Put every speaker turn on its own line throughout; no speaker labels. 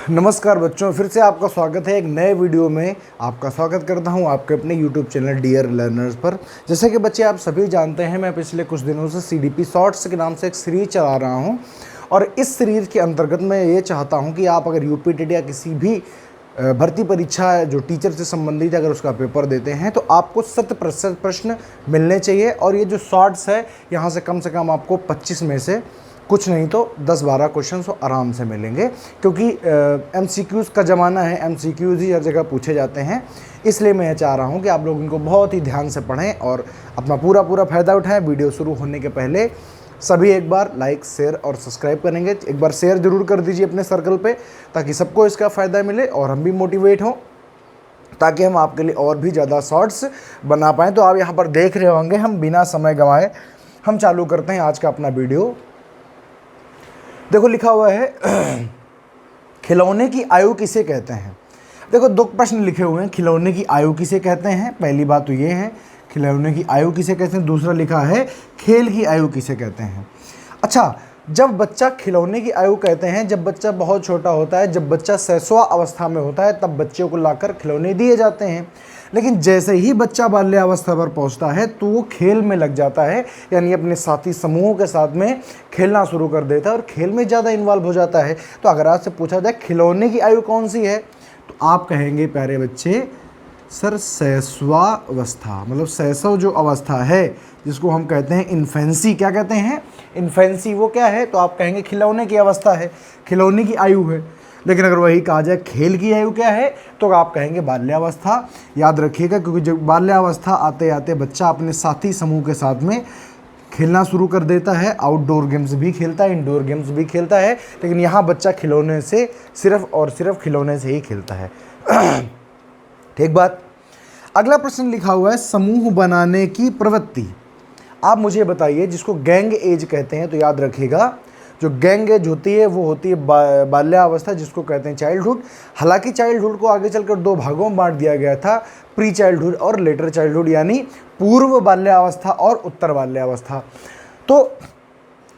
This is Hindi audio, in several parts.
नमस्कार बच्चों, फिर से आपका स्वागत है एक नए वीडियो में। आपका स्वागत करता हूं आपके अपने YouTube चैनल डियर लर्नर्स पर। जैसे कि बच्चे आप सभी जानते हैं, मैं पिछले कुछ दिनों से CDP शॉर्ट्स के नाम से एक सीरीज चला रहा हूं और इस सीरीज के अंतर्गत मैं ये चाहता हूं कि आप अगर UP-TET या किसी भी भर्ती परीक्षा जो टीचर से संबंधित अगर उसका पेपर देते हैं तो आपको 100% प्रश्न मिलने चाहिए। और ये जो शॉर्ट्स है यहाँ से कम आपको 25 में से कुछ नहीं तो 10-12 क्वेश्चन तो आराम से मिलेंगे, क्योंकि MCQs का ज़माना है। MCQs ही हर जगह पूछे जाते हैं, इसलिए मैं चाह रहा हूँ कि आप लोग इनको बहुत ही ध्यान से पढ़ें और अपना पूरा फ़ायदा उठाएं। वीडियो शुरू होने के पहले सभी एक बार लाइक, शेयर और सब्सक्राइब करेंगे। एक बार शेयर ज़रूर कर दीजिए अपने सर्कल पे, ताकि सबको इसका फ़ायदा मिले और हम भी मोटिवेट हों, ताकि हम आपके लिए और भी ज़्यादा शॉर्ट्स बना पाएँ। तो आप यहाँ पर देख रहे होंगे, हम बिना समय गंवाए हम चालू करते हैं आज का अपना वीडियो। देखो लिखा हुआ है खिलौने की आयु किसे कहते हैं। देखो 2 प्रश्न लिखे हुए हैं, खिलौने की आयु किसे कहते हैं। पहली बात तो ये है खिलौने की आयु किसे कहते हैं। दूसरा लिखा है खेल की आयु किसे कहते हैं। अच्छा, जब बच्चा खिलौने की आयु कहते हैं, जब बच्चा बहुत छोटा होता है, जब बच्चा शैशव अवस्था में होता है, तब बच्चे को लाकर खिलौने दिए जाते हैं। लेकिन जैसे ही बच्चा बाल्यावस्था पर पहुंचता है तो वो खेल में लग जाता है, यानी अपने साथी समूहों के साथ में खेलना शुरू कर देता है और खेल में ज़्यादा इन्वॉल्व हो जाता है। तो अगर आपसे पूछा जाए खिलौने की आयु कौन सी है, तो आप कहेंगे प्यारे बच्चे सर शैशवावस्था, मतलब शैशव जो अवस्था है जिसको हम कहते हैं इन्फेंसी। क्या कहते हैं? इन्फेंसी। वो क्या है? तो आप कहेंगे खिलौने की अवस्था है, खिलौने की आयु है। लेकिन अगर वही कहा जाए खेल की आयु क्या है, तो आप कहेंगे बाल्यावस्था। याद रखिएगा, क्योंकि जब बाल्यावस्था आते आते बच्चा अपने साथी समूह के साथ में खेलना शुरू कर देता है। आउटडोर गेम्स भी खेलता है, इंडोर गेम्स भी खेलता है, लेकिन यहाँ बच्चा खिलौने से सिर्फ और सिर्फ खिलौने से ही खेलता है। ठीक बात। अगला प्रश्न लिखा हुआ है समूह बनाने की प्रवृत्ति। आप मुझे बताइए, जिसको गैंग एज कहते हैं, तो याद रखिएगा जो गैंग एज होती है वो होती है बाल्यावस्था, जिसको कहते हैं चाइल्डहुड। हालांकि चाइल्डहुड को आगे चलकर 2 भागों में बांट दिया गया था, प्री चाइल्डहुड और लेटर चाइल्डहुड, यानी पूर्व बाल्यावस्था और उत्तर बाल्यावस्था। तो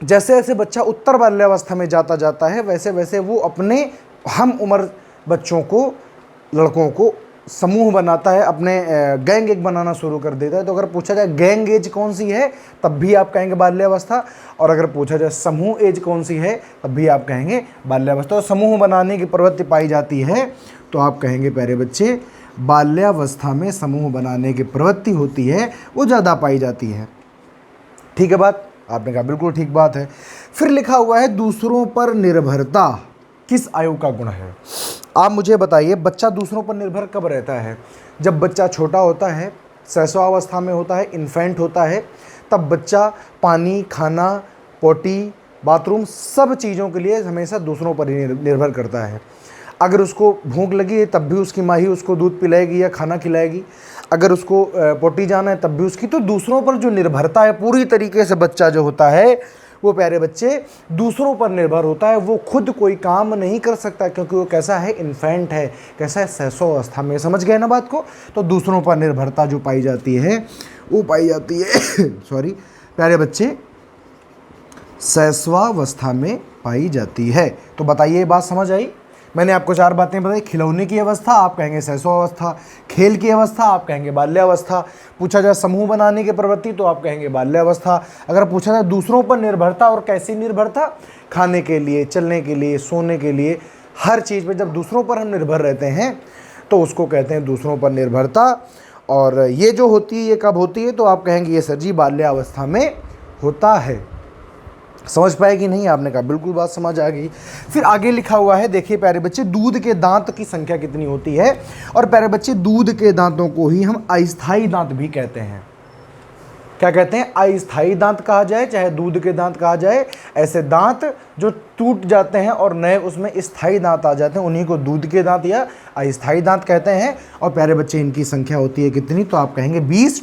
जैसे जैसे बच्चा उत्तर बाल्यावस्था में जाता है, वैसे वैसे वो अपने हम उम्र बच्चों को, लड़कों को समूह बनाता है, अपने गैंग एक बनाना शुरू कर देता है। तो अगर पूछा जाए गैंग एज कौन सी है, तब भी आप कहेंगे बाल्यावस्था। और अगर पूछा जाए समूह एज कौन सी है, तब भी आप कहेंगे बाल्यावस्था। और समूह बनाने की प्रवृत्ति पाई जाती है, तो आप कहेंगे प्यारे बच्चे बाल्यावस्था में समूह बनाने की प्रवृत्ति होती है, वो ज़्यादा पाई जाती है। ठीक है बात, आपने कहा बिल्कुल ठीक बात है। फिर लिखा हुआ है दूसरों पर निर्भरता किस आयु का गुण है। आप मुझे बताइए, बच्चा दूसरों पर निर्भर कब रहता है? जब बच्चा छोटा होता है, शैशवावस्था में होता है, इन्फेंट होता है, तब बच्चा पानी, खाना, पोटी, बाथरूम सब चीज़ों के लिए हमेशा दूसरों पर ही निर्भर करता है। अगर उसको भूख लगी है तब भी उसकी माँ ही उसको दूध पिलाएगी या खाना खिलाएगी। अगर उसको पोटी जाना है तब भी उसकी। तो दूसरों पर जो निर्भरता है, पूरी तरीके से बच्चा जो होता है वो प्यारे बच्चे दूसरों पर निर्भर होता है। वो खुद कोई काम नहीं कर सकता, क्योंकि वो कैसा है? इन्फेंट है, कैसा है? शैशव अवस्था में। समझ गए ना बात को? तो दूसरों पर निर्भरता जो पाई जाती है वो पाई जाती है सॉरी प्यारे बच्चे शैशवावस्था में पाई जाती है। तो बताइए, ये बात समझ आई? मैंने आपको 4 बातें बताई। खिलौने की अवस्था, आप कहेंगे शैशवावस्था। खेल की अवस्था, आप कहेंगे बाल्यावस्था। पूछा जाए समूह बनाने की प्रवृत्ति, तो आप कहेंगे बाल्यावस्था। अगर पूछा जाए दूसरों पर निर्भरता, और कैसी निर्भरता? खाने के लिए, चलने के लिए, सोने के लिए, हर चीज़ पर जब दूसरों पर हम निर्भर रहते हैं तो उसको कहते हैं दूसरों पर निर्भरता। और ये जो होती है, ये कब होती है? तो आप कहेंगे ये सर जी बाल्यावस्था में होता है। समझ पाए कि नहीं? आपने कहा बिल्कुल बात समझ आ गई। फिर आगे लिखा हुआ है, देखिए प्यारे बच्चे, दूध के दांत की संख्या कितनी होती है। और प्यारे बच्चे दूध के दांतों को ही हम अस्थायी दांत भी कहते हैं। क्या कहते हैं? अस्थायी दांत कहा जाए, चाहे दूध के दांत कहा जाए। ऐसे दांत जो टूट जाते हैं और नए उसमें स्थायी दांत आ जाते हैं, उन्हीं को दूध के दांत या अस्थायी दांत कहते हैं। और प्यारे बच्चे इनकी संख्या होती है कितनी? तो आप कहेंगे 20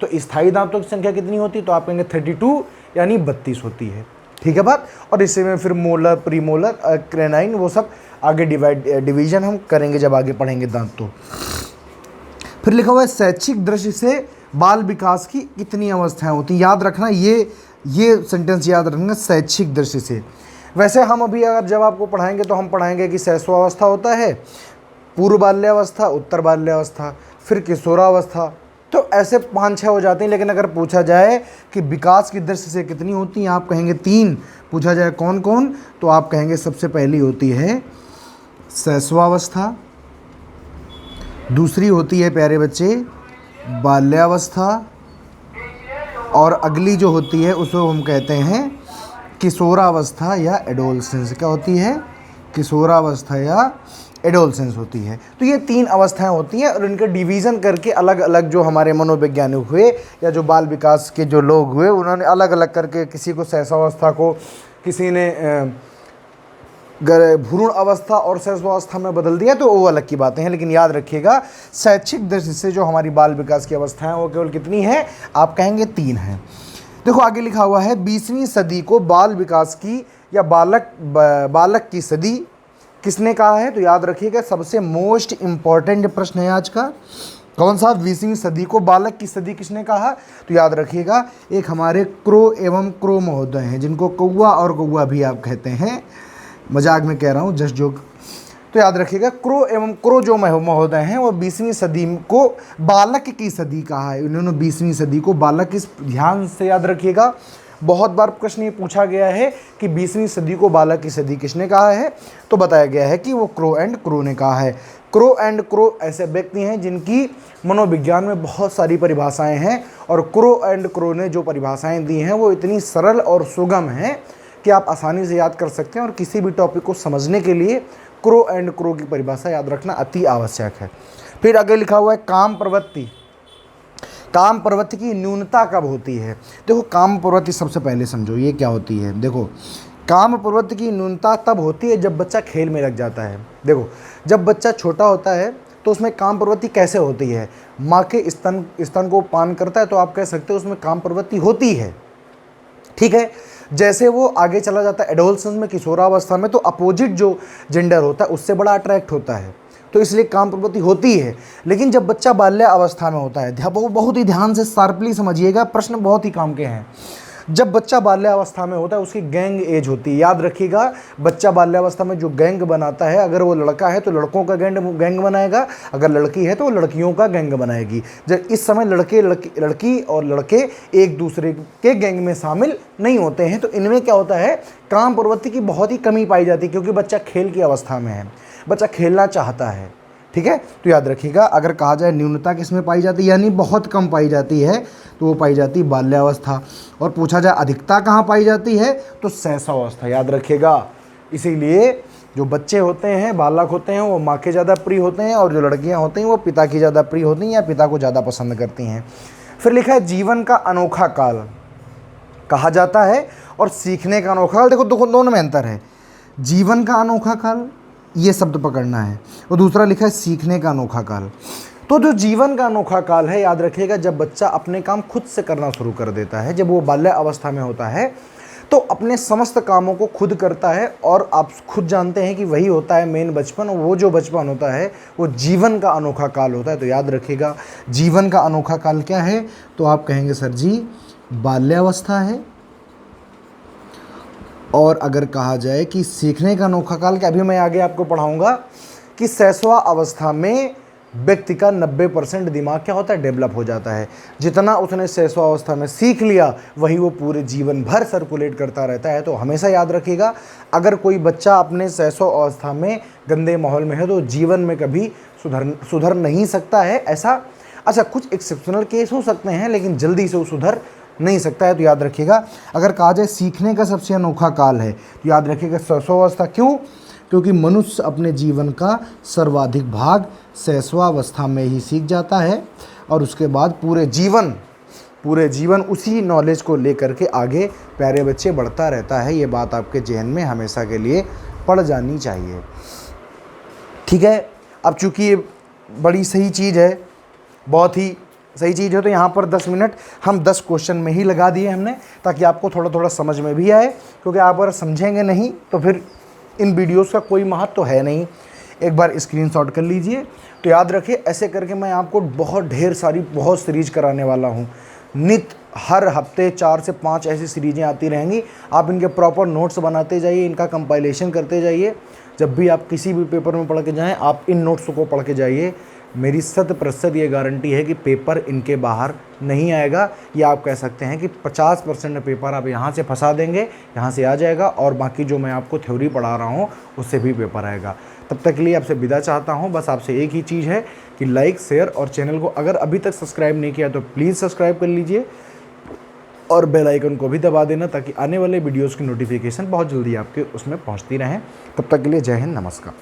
तो स्थायी दांतों की संख्या कितनी होती है? तो आप कहेंगे 32 यानी 32 होती है। ठीक है बात। और इससे में फिर मोलर, प्रीमोलर, क्रेनाइन, वो सब आगे डिवीजन हम करेंगे जब आगे पढ़ेंगे दांत। तो फिर लिखा हुआ है शैक्षिक दृष्टि से बाल विकास की कितनी अवस्थाएं होती हैं। याद रखना, ये सेंटेंस याद रखना, शैक्षिक दृष्टि से। वैसे हम अभी अगर जब आपको पढ़ाएंगे तो हम पढ़ाएंगे कि शैशवावस्था होता है, पूर्व बाल्यावस्था, उत्तर बाल्यावस्था, फिर किशोरावस्था, तो ऐसे 5-6 हो जाते हैं। लेकिन अगर पूछा जाए कि विकास की दृष्टि से कितनी होती हैं, आप कहेंगे 3। पूछा जाए कौन कौन, तो आप कहेंगे सबसे पहली होती है शैशवावस्था, दूसरी होती है प्यारे बच्चे बाल्यावस्था, और अगली जो होती है उसको हम कहते हैं किशोरावस्था या एडोलसेंस। क्या होती है? किशोरावस्था या एडोलसेंस होती है। तो ये 3 अवस्थाएं होती हैं और इनके डिवीज़न करके अलग अलग जो हमारे मनोवैज्ञानिक हुए या जो बाल विकास के जो लोग हुए, उन्होंने अलग अलग करके, किसी को शैशवावस्था को, किसी ने भ्रूण अवस्था और शैशवावस्था में बदल दिया, तो वो अलग की बातें हैं। लेकिन याद रखिएगा शैक्षिक दृष्टि से जो हमारी बाल विकास की अवस्थाएं वो केवल कितनी है? आप कहेंगे 3 हैं। देखो आगे लिखा हुआ है 20वीं सदी को बाल विकास की या बालक की सदी किसने कहा है? तो याद रखिएगा सबसे मोस्ट इम्पॉर्टेंट प्रश्न है आज का। कौन सा? 20वीं सदी को बालक की सदी किसने कहा? तो याद रखिएगा एक हमारे क्रो एवं क्रो महोदय हैं, जिनको कौआ और कौआ भी आप कहते हैं, मजाक में कह रहा हूँ, जस्ट जोक। तो याद रखिएगा क्रो एवं क्रो जो महोदय हैं वो 20वीं सदी को बालक की सदी कहा है। उन्होंने 20वीं सदी को बालक की, ध्यान से याद रखिएगा, बहुत बार प्रश्न ये पूछा गया है कि 20वीं सदी को बालक की सदी किसने कहा है, तो बताया गया है कि वो क्रो एंड क्रो ने कहा है। क्रो एंड क्रो ऐसे व्यक्ति हैं जिनकी मनोविज्ञान में बहुत सारी परिभाषाएं हैं, और क्रो एंड क्रो ने जो परिभाषाएं दी हैं वो इतनी सरल और सुगम हैं कि आप आसानी से याद कर सकते हैं। और किसी भी टॉपिक को समझने के लिए क्रो एंड क्रो की परिभाषा याद रखना अति आवश्यक है। फिर आगे लिखा हुआ है काम प्रवृत्ति। काम प्रवृत्ति की न्यूनता कब होती है? देखो काम प्रवृत्ति सबसे पहले समझो ये क्या होती है। देखो काम प्रवृत्ति की न्यूनता तब होती है जब बच्चा खेल में लग जाता है। देखो जब बच्चा छोटा होता है तो उसमें काम प्रवृत्ति कैसे होती है? माँ के स्तन को पान करता है तो आप कह सकते हो उसमें काम प्रवृत्ति होती है, ठीक है। जैसे वो आगे चला जाता है एडोलसेंस में, किशोरावस्था में, तो अपोजिट जो जेंडर होता है उससे बड़ा अट्रैक्ट होता है, तो इसलिए काम प्रवृत्ति होती है। लेकिन जब बच्चा बाल्य अवस्था में होता है, बहुत ही ध्यान से शार्पली समझिएगा, प्रश्न बहुत ही काम के हैं। जब बच्चा बाल्यावस्था में होता है उसकी गैंग एज होती है। याद रखिएगा बच्चा बाल्यावस्था में जो गैंग बनाता है, अगर वो लड़का है तो लड़कों का गैंग बनाएगा, अगर लड़की है तो वो लड़कियों का गैंग बनाएगी। जब इस समय लड़की और लड़के एक दूसरे के गैंग में शामिल नहीं होते हैं, तो इनमें क्या होता है, काम प्रवृत्ति की बहुत ही कमी पाई जाती है, क्योंकि बच्चा खेल की अवस्था में है, बच्चा खेलना चाहता है, ठीक है। तो याद रखिएगा अगर कहा जाए न्यूनता किसमें पाई जाती है, यानी बहुत कम पाई जाती है, तो वो पाई जाती है बाल्यावस्था। और पूछा जाए अधिकता कहाँ पाई जाती है, तो शैशवावस्था। याद रखिएगा इसीलिए जो बच्चे होते हैं, बालक होते हैं, वो माँ के ज़्यादा प्रिय होते हैं, और जो लड़कियाँ होती हैं वो पिता की ज़्यादा प्रिय होती हैं या पिता को ज़्यादा पसंद करती हैं। फिर लिखा है जीवन का अनोखा काल कहा जाता है और सीखने का अनोखा काल। देखो दोनों में अंतर है, जीवन का अनोखा काल ये शब्द पकड़ना है, और दूसरा लिखा है सीखने का अनोखा काल। तो जो जीवन का अनोखा काल है, याद रखिएगा जब बच्चा अपने काम खुद से करना शुरू कर देता है, जब वो बाल्य अवस्था में होता है तो अपने समस्त कामों को खुद करता है, और आप खुद जानते हैं कि वही होता है मेन बचपन। वो जो बचपन होता है वो जीवन का अनोखा काल होता है। तो याद रखिएगा जीवन का अनोखा काल क्या है, तो आप कहेंगे सर जी बाल्यावस्था है। और अगर कहा जाए कि सीखने का अनोखा काल, क्या अभी मैं आगे आपको पढ़ाऊंगा कि शैशवा अवस्था में व्यक्ति का 90% दिमाग क्या होता है, डेवलप हो जाता है। जितना उसने शैशवा अवस्था में सीख लिया वही वो पूरे जीवन भर सर्कुलेट करता रहता है। तो हमेशा याद रखिएगा अगर कोई बच्चा अपने शैशवा अवस्था में गंदे माहौल में है तो जीवन में कभी सुधर नहीं सकता है। ऐसा अच्छा कुछ एक्सेप्शनल केस हो सकते हैं, लेकिन जल्दी से वो सुधर नहीं सकता है। तो याद रखिएगा अगर कहा जाए सीखने का सबसे अनोखा काल है, तो याद रखिएगा शैशवावस्था। क्यों? क्योंकि मनुष्य अपने जीवन का सर्वाधिक भाग शैशवावस्था में ही सीख जाता है, और उसके बाद पूरे जीवन उसी नॉलेज को लेकर के आगे प्यारे बच्चे बढ़ता रहता है। ये बात आपके जहन में हमेशा के लिए पड़ जानी चाहिए, ठीक है। अब चूँकि ये बड़ी सही चीज़ है, बहुत ही सही चीज़ है, तो यहाँ पर 10 मिनट हम 10 क्वेश्चन में ही लगा दिए हमने, ताकि आपको थोड़ा थोड़ा समझ में भी आए। क्योंकि आप अगर समझेंगे नहीं तो फिर इन वीडियोस का कोई महत्व तो है नहीं। एक बार स्क्रीनशॉट कर लीजिए। तो याद रखिए ऐसे करके मैं आपको बहुत सीरीज कराने वाला हूँ। नित हर हफ्ते 4 से 5 ऐसी सीरीज़ें आती रहेंगी। आप इनके प्रॉपर नोट्स बनाते जाइए, इनका कंपाइलेशन करते जाइए। जब भी आप किसी भी पेपर में पढ़ के जाएँ, आप इन नोट्स को पढ़ के जाइए। मेरी 100% ये गारंटी है कि पेपर इनके बाहर नहीं आएगा। या आप कह सकते हैं कि 50% पेपर आप यहाँ से फंसा देंगे, यहाँ से आ जाएगा, और बाकी जो मैं आपको थ्योरी पढ़ा रहा हूँ उससे भी पेपर आएगा। तब तक के लिए आपसे विदा चाहता हूँ। बस आपसे एक ही चीज़ है कि लाइक, शेयर और चैनल को अगर अभी तक सब्सक्राइब नहीं किया तो प्लीज़ सब्सक्राइब कर लीजिए और बेल आइकन को भी दबा देना, ताकि आने वाले वीडियोज़ की नोटिफिकेशन बहुत जल्दी आपके उसमें पहुँचती रहें। तब तक के लिए जय हिंद, नमस्कार।